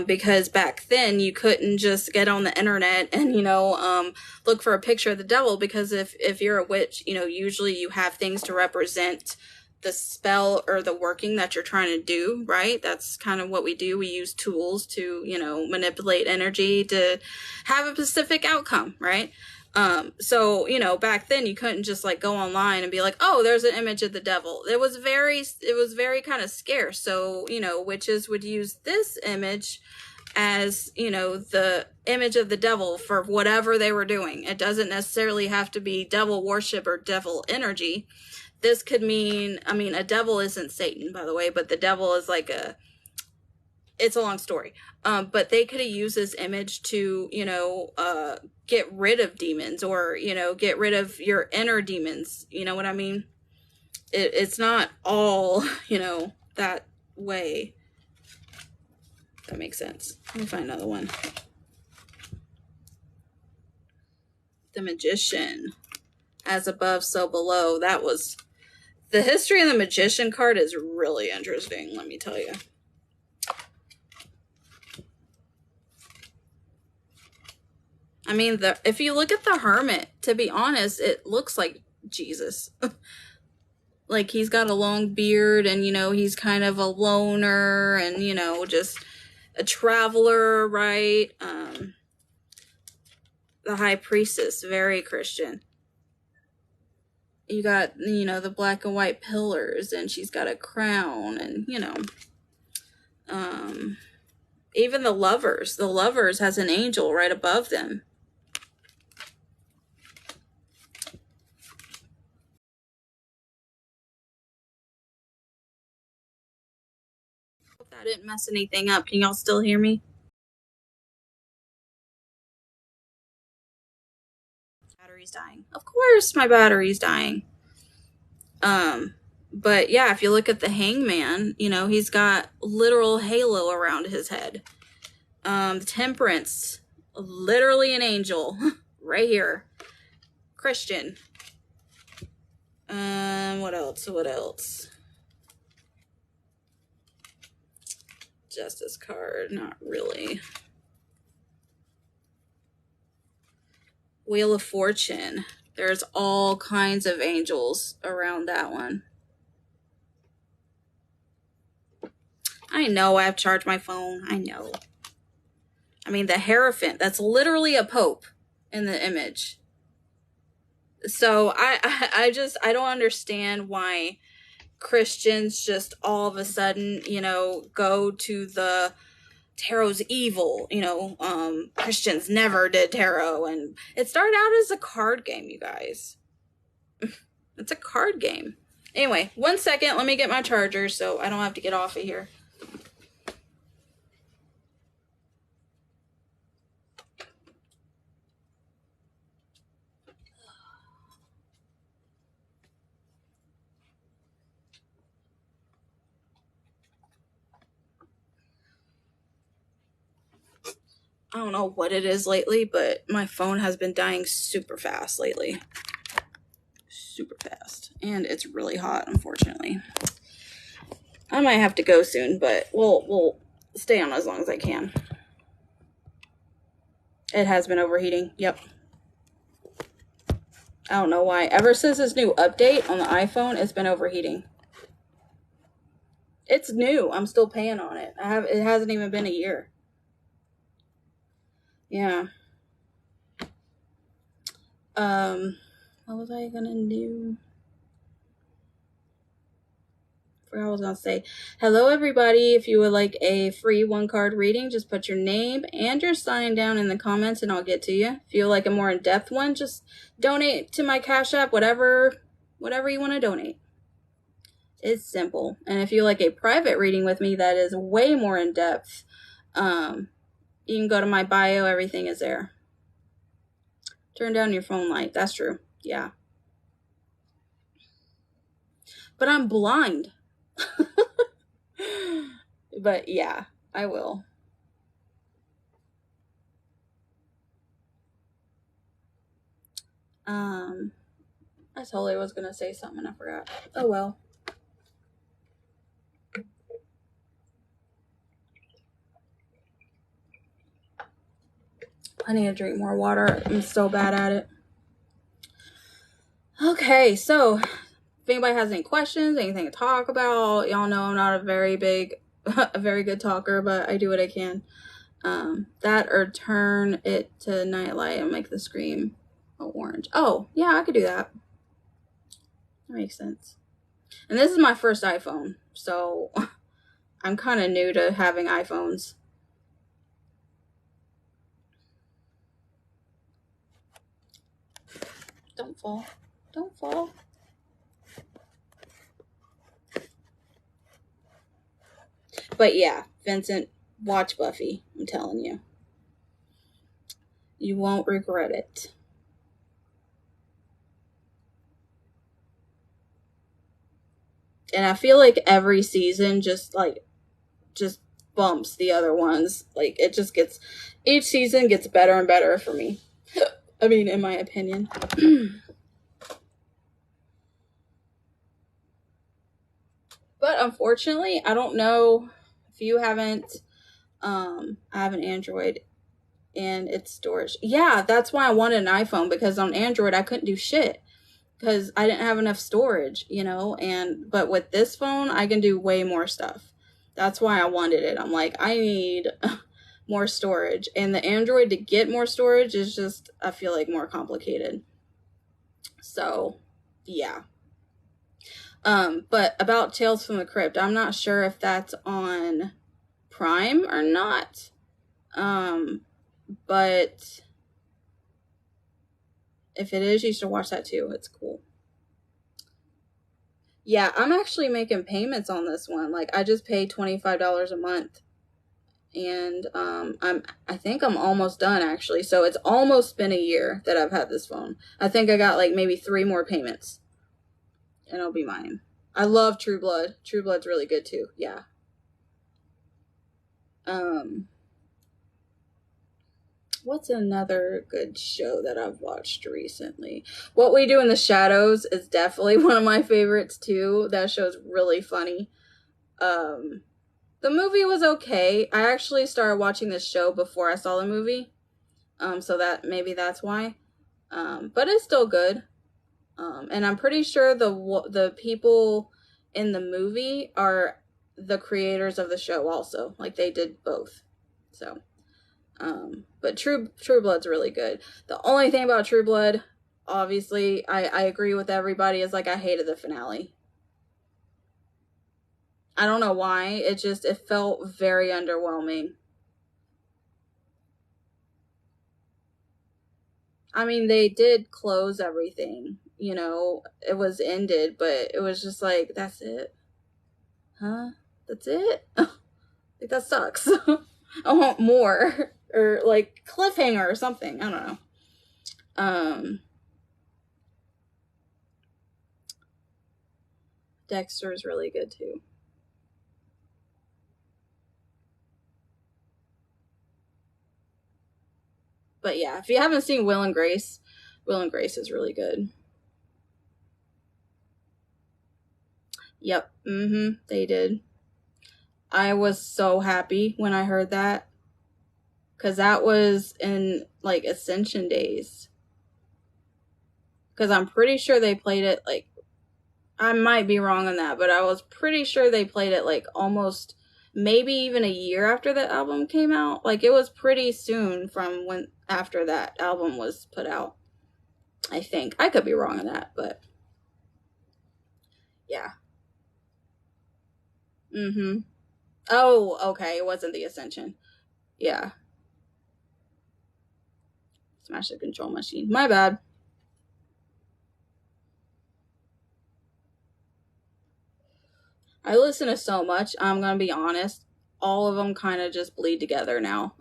because back then you couldn't just get on the internet and, you know, look for a picture of the devil, because if you're a witch, you know, usually you have things to represent the spell or the working that you're trying to do, right? That's kind of what we do. We use tools to, you know, manipulate energy to have a specific outcome, right? So, you know, back then you couldn't just like go online and be like, oh, there's an image of the devil. It was very kind of scarce. So, you know, witches would use this image as, you know, the image of the devil for whatever they were doing. It doesn't necessarily have to be devil worship or devil energy. This could mean, I mean, a devil isn't Satan, by the way, but the devil is like it's a long story. But they could have used this image to, you know, get rid of demons, or, you know, get rid of your inner demons. You know what I mean? It's not all, you know, that way. That makes sense. Let me find another one. The Magician. As above, so below. That was... The history of the Magician card is really interesting, let me tell you. I mean, if you look at the Hermit, to be honest, it looks like Jesus. Like, he's got a long beard, and, you know, he's kind of a loner, and, you know, just a traveler, right? The high priestess, very Christian. You got, you know, the black and white pillars, and she's got a crown, and, you know, even the lovers has an angel right above them. Hope that didn't mess anything up. Can y'all still hear me? Battery's dying. Of course my battery's dying. But yeah, if you look at the hangman, you know, he's got literal halo around his head. Temperance, literally an angel right here. Christian. What else? Justice card, not really. Wheel of Fortune. There's all kinds of angels around that one. I know I have to charge my phone. I know. I mean, the Hierophant, that's literally a pope in the image. So I don't understand why Christians just all of a sudden, you know, go to the tarot's evil. You know, Christians never did tarot, and it started out as a card game, you guys. It's a card game. Anyway, 1 second, let me get my charger so I don't have to get off of here. I don't know what it is lately, but my phone has been dying super fast lately. Super fast. And it's really hot, unfortunately. I might have to go soon, but we'll stay on as long as I can. It has been overheating. Yep. I don't know why. Ever since this new update on the iPhone, it's been overheating. It's new. I'm still paying on it. It hasn't even been a year. Yeah. What was I gonna do? I forgot what I was gonna say. Hello, everybody. If you would like a free 1-card reading, just put your name and your sign down in the comments, and I'll get to you. If you would like a more in-depth one, just donate to my Cash App, whatever you want to donate. It's simple. And if you like a private reading with me that is way more in depth, you can go to my bio. Everything is there. Turn down your phone light. That's true. Yeah. But I'm blind. But yeah, I will. I totally was going to say something and I forgot. Oh well. I need to drink more water. I'm so bad at it. Okay, so if anybody has any questions, anything to talk about, y'all know I'm not a very good talker, but I do what I can. That or turn it to nightlight and make the screen orange. Oh, yeah, I could do that. That makes sense. And this is my first iPhone, so I'm kind of new to having iPhones. Don't fall. Don't fall. But yeah, Vincent, watch Buffy. I'm telling you. You won't regret it. And I feel like every season just bumps the other ones. Like, each season gets better and better for me. I mean, in my opinion. But unfortunately, I don't know if you haven't, I have an Android and it's storage. Yeah, that's why I wanted an iPhone, because on Android I couldn't do shit. because I didn't have enough storage, you know, but with this phone, I can do way more stuff. That's why I wanted it. I'm like, I need more storage. And the Android to get more storage is just, I feel like, more complicated. So, yeah. But about Tales from the Crypt, I'm not sure if that's on Prime or not. But if it is, you should watch that too. It's cool. Yeah, I'm actually making payments on this one. Like, I just pay $25 a month. And I think I'm almost done, actually. So it's almost been a year that I've had this phone. I think I got like maybe 3 more payments and it'll be mine. I love True Blood. True Blood's really good too. Yeah. What's another good show that I've watched recently? What We Do in the Shadows is definitely one of my favorites too. That show's really funny. The movie was okay. I actually started watching this show before I saw the movie. So that maybe that's why. But it's still good. And I'm pretty sure the people in the movie are the creators of the show also. Like, they did both. So, but True Blood's really good. The only thing about True Blood, obviously, I agree with everybody, is like, I hated the finale. I don't know why. It felt very underwhelming. I mean, they did close everything, you know, it was ended, but it was just like, that's it? Huh? That's it? Like, that sucks. I want more. Or like cliffhanger or something. I don't know. Dexter is really good too. But yeah, if you haven't seen Will and Grace is really good. Yep. They did. I was so happy when I heard that, because that was in like Ascension days. Because I'm pretty sure they played it like, I might be wrong on that, but I was pretty sure they played it like almost maybe even a year after the album came out. Like, it was pretty soon from when after that album was put out. I think. I could be wrong on that, but yeah. Oh, okay. It wasn't the Ascension. Yeah. Smash the control machine. My bad. I listen to so much, I'm gonna be honest. All of them kind of just bleed together now.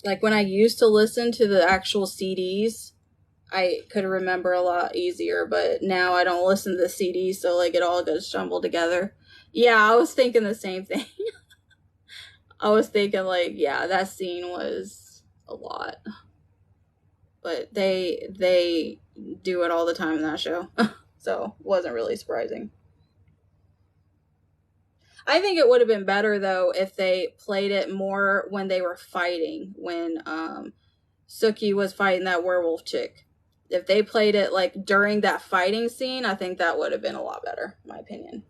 Like, when I used to listen to the actual CDs, I could remember a lot easier, but now I don't listen to the CDs, so like it all gets jumbled together. Yeah, I was thinking the same thing. I was thinking like, yeah, that scene was a lot. But they do it all the time in that show. So, wasn't really surprising. I think it would have been better though if they played it more when they were fighting, when Suki was fighting that werewolf chick. If they played it like during that fighting scene, I think that would have been a lot better, in my opinion.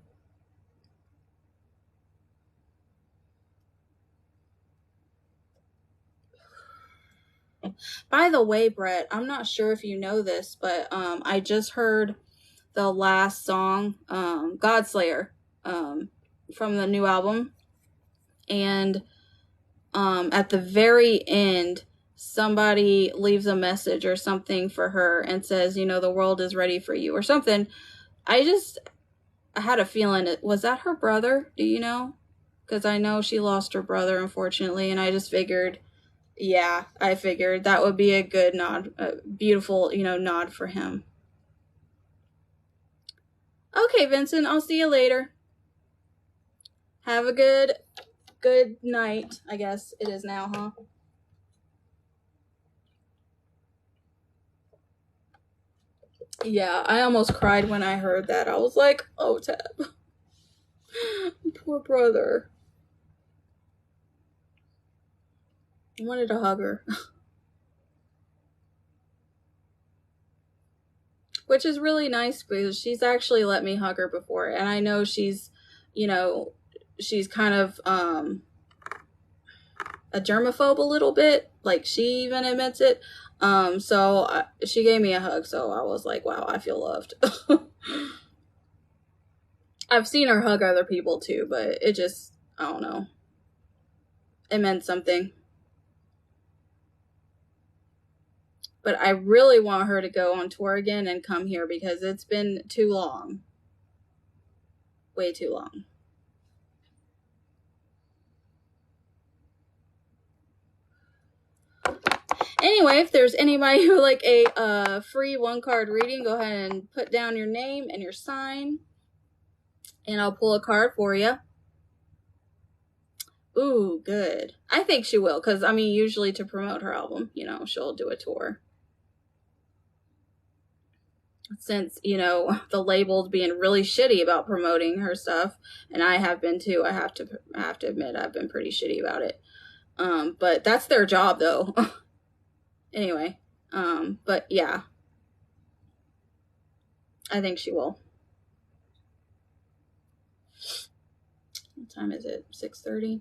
By the way, Brett, I'm not sure if you know this, but I just heard the last song, Godslayer, from the new album. And at the very end, somebody leaves a message or something for her and says, you know, the world is ready for you or something. I had a feeling, was that her brother? Do you know? Because I know she lost her brother, unfortunately, and I just figured, yeah, I figured that would be a good nod, a beautiful, you know, nod for him. Okay, Vincent, I'll see you later. Have a good night, I guess it is now, huh? Yeah, I almost cried when I heard that. I was like, oh, Tab. Poor brother. I wanted to hug her. which is really nice because she's actually let me hug her before, and I know she's, you know, she's kind of a germaphobe a little bit, like she even admits it. So she gave me a hug, so I was like, wow, I feel loved. I've seen her hug other people too, but it just, I don't know, it meant something. But I really want her to go on tour again and come here because it's been too long. Way too long. Anyway, if there's anybody who like a free 1-card reading, go ahead and put down your name and your sign, and I'll pull a card for you. Ooh, good. I think she will, because, I mean, usually to promote her album, you know, she'll do a tour. Since, you know, the label's being really shitty about promoting her stuff, and I have been too. I have to admit, I've been pretty shitty about it. But that's their job, though. Anyway, but yeah, I think she will. What time is it? 6:30?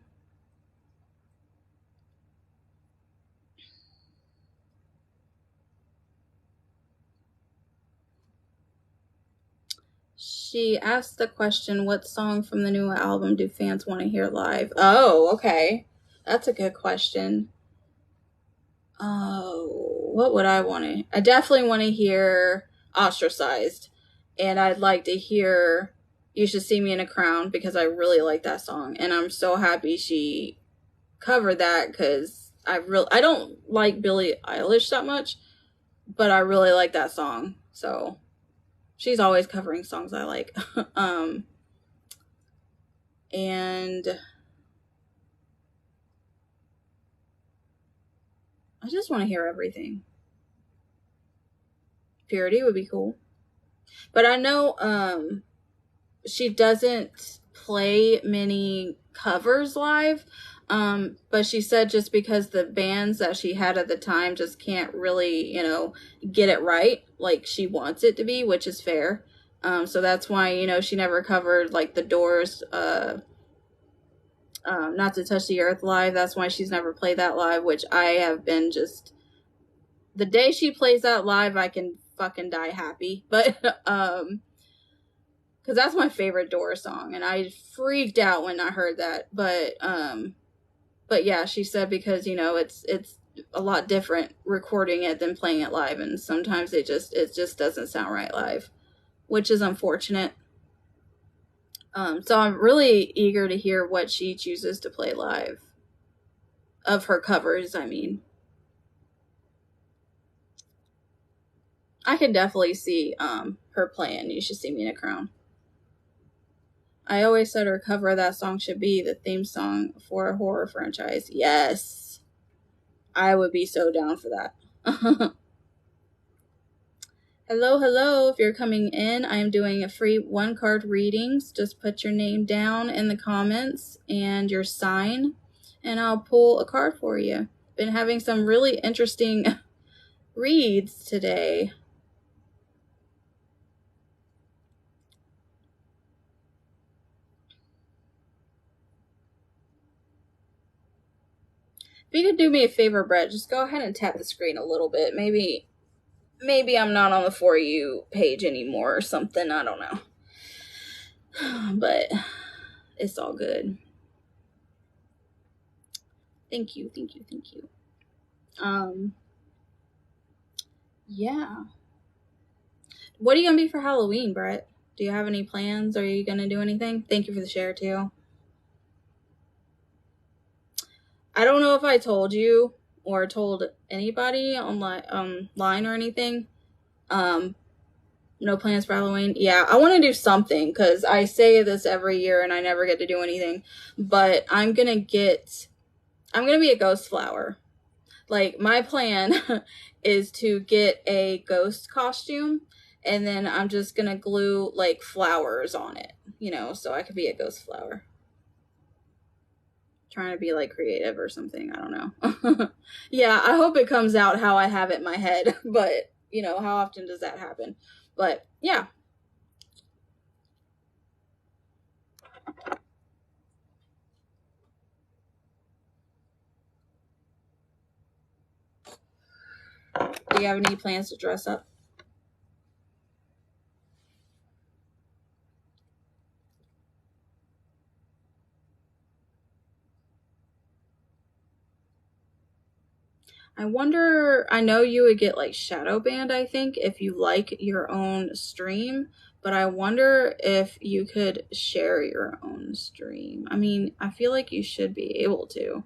She asked the question, what song from the new album do fans want to hear live? Oh, okay. That's a good question. Oh, what would I want to? I definitely want to hear Ostracized. And I'd like to hear You Should See Me in a Crown because I really like that song. And I'm so happy she covered that because I don't like Billie Eilish that much, but I really like that song. So she's always covering songs I like. And I just want to hear everything. Purity would be cool. But I know she doesn't play many covers live. But she said just because the bands that she had at the time just can't really, you know, get it right like she wants it to be, which is fair. So that's why, you know, she never covered like the Doors, Not to Touch the Earth live. That's why she's never played that live, which I have been just, the day she plays that live, I can fucking die happy. But, because that's my favorite Doors song, and I freaked out when I heard that. But yeah, she said because, you know, it's a lot different recording it than playing it live, and sometimes it just doesn't sound right live, which is unfortunate. So I'm really eager to hear what she chooses to play live. Of her covers, I mean. I can definitely see her playing You Should See Me in a Crown. I always said her cover of that song should be the theme song for a horror franchise. Yes. I would be so down for that. Hello. If you're coming in, I am doing a free 1-card readings. Just put your name down in the comments and your sign, and I'll pull a card for you. Been having some really interesting reads today. If you could do me a favor, Brett, just go ahead and tap the screen a little bit. Maybe I'm not on the For You page anymore or something. I don't know. But it's all good. Thank you. Yeah. What are you going to be for Halloween, Brett? Do you have any plans? Are you going to do anything? Thank you for the share, too. I don't know if I told you or told anybody online or anything. No plans for Halloween. Yeah, I want to do something because I say this every year and I never get to do anything. But I'm going to be a ghost flower. Like, my plan is to get a ghost costume, and then I'm just going to glue, like, flowers on it, you know, so I could be a ghost flower. Trying to be, like, creative or something. I don't know. Yeah, I hope it comes out how I have it in my head, but, you know, how often does that happen? But yeah. Do you have any plans to dress up? I wonder, I know you would get like shadow banned, I think, if you like your own stream, but I wonder if you could share your own stream. I mean, I feel like you should be able to,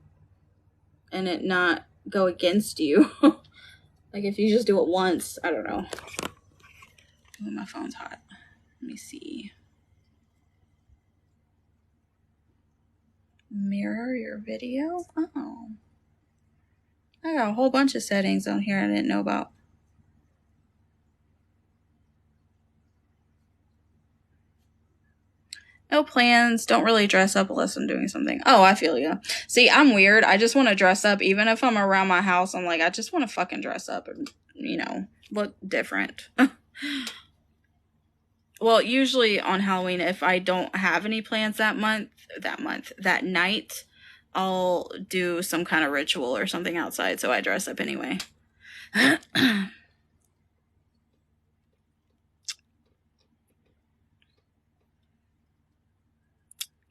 and it not go against you. Like if you just do it once, I don't know. Oh, my phone's hot. Let me see. Mirror your video? Oh. I got a whole bunch of settings on here I didn't know about. No plans. Don't really dress up unless I'm doing something. Oh, I feel you. See, I'm weird. I just want to dress up. Even if I'm around my house, I'm like, I just want to fucking dress up and, you know, look different. Well, usually on Halloween, if I don't have any plans that night, I'll do some kind of ritual or something outside, so I dress up anyway. Can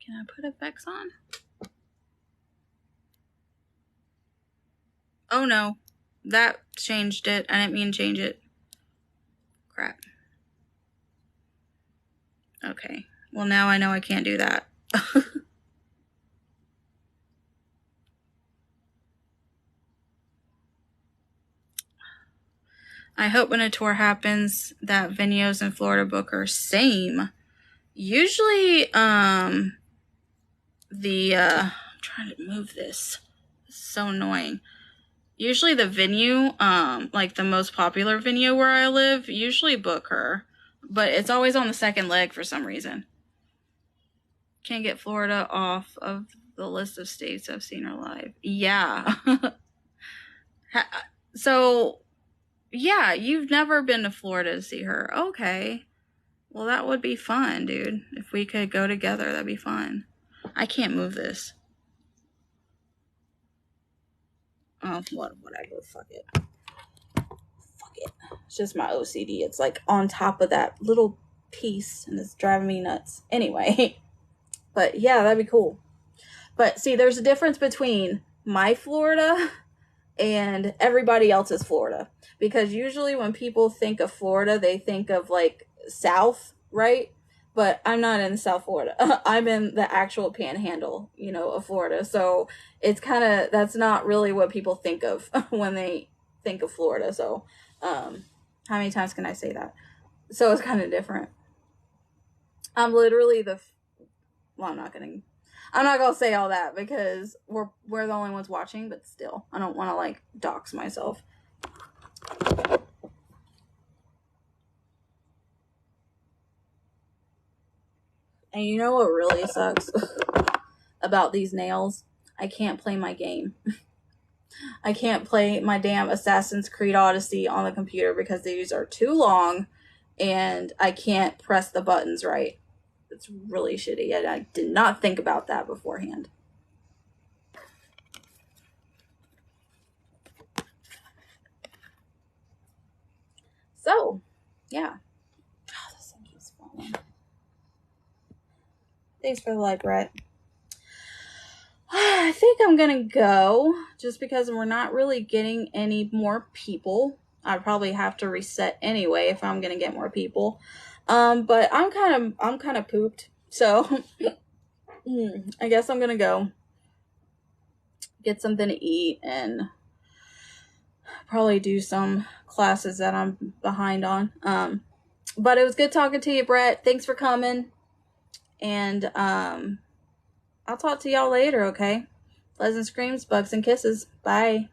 I put effects on? Oh no, that changed it. I didn't mean to change it. Crap. Okay, well now I know I can't do that. I hope when a tour happens that venues in Florida book are same. Usually, I'm trying to move this. It's so annoying. Usually the venue, like the most popular venue where I live, usually book her. But it's always on the second leg for some reason. Can't get Florida off of the list of states I've seen her live. Yeah. So, yeah, you've never been to Florida to see her. Okay. Well, that would be fun, dude. If we could go together, that'd be fun. I can't move this. Oh, whatever. Fuck it. Fuck it. It's just my OCD. It's like on top of that little piece, and it's driving me nuts. Anyway. But yeah, that'd be cool. But see, there's a difference between my Florida and everybody else's Florida. Because usually when people think of Florida, they think of like South, right? But I'm not in South Florida. I'm in the actual panhandle, you know, of Florida. So it's kind of, that's not really what people think of when they think of Florida. So how many times can I say that? So it's kind of different. I'm literally well, I'm not gonna say all that because we're the only ones watching, but still, I don't want to like dox myself. And you know what really sucks about these nails? I can't play my game. I can't play my damn Assassin's Creed Odyssey on the computer because these are too long and I can't press the buttons right. It's really shitty. I did not think about that beforehand. So, yeah. Oh, this thing keeps falling. Thanks for the light, Brett. I think I'm gonna go just because we're not really getting any more people. I'd probably have to reset anyway if I'm gonna get more people. But I'm kind of pooped. So I guess I'm gonna go get something to eat and probably do some classes that I'm behind on. But it was good talking to you, Brett. Thanks for coming. And I'll talk to y'all later, okay? Pleasant screams, bugs, and kisses. Bye.